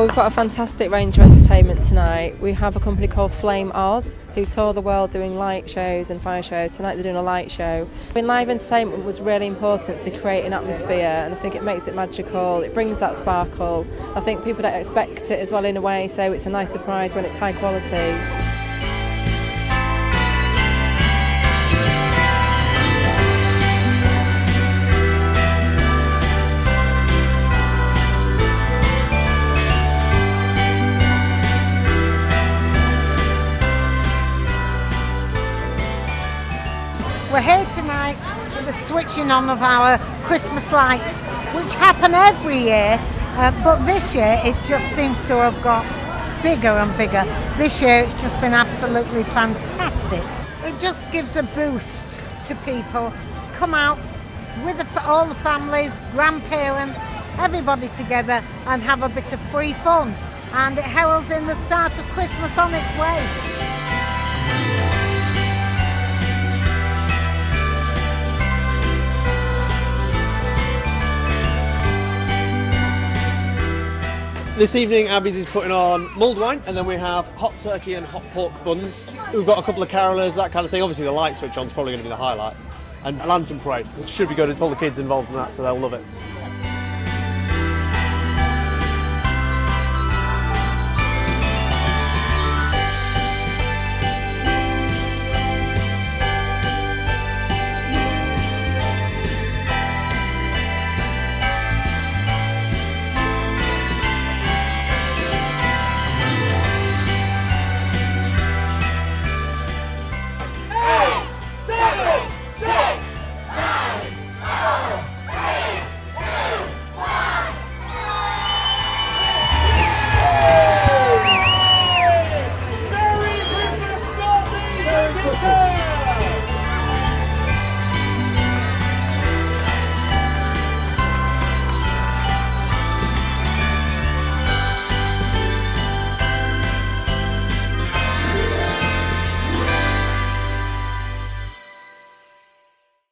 Well, we've got a fantastic range of entertainment tonight. We have a company called Flame Oz who tour the world doing light shows and fire shows. Tonight they're doing a light show. Live entertainment was really important to create an atmosphere, and I think it makes it magical. It brings that sparkle. I think people don't expect it as well in a way, so it's a nice surprise when it's high quality. We're here tonight for the switching on of our Christmas lights, which happen every year, but this year it just seems to have got bigger and bigger. This year it's just been absolutely fantastic. It just gives a boost to people. Come out with all the families, grandparents, everybody together and have a bit of free fun. And it heralds in the start of Christmas on its way. This evening Abby's is putting on mulled wine, and then we have hot turkey and hot pork buns. We've got a couple of carolers, that kind of thing. Obviously the light switch on is probably going to be the highlight. And a lantern parade, which should be good. It's all the kids involved in that, so they'll love it.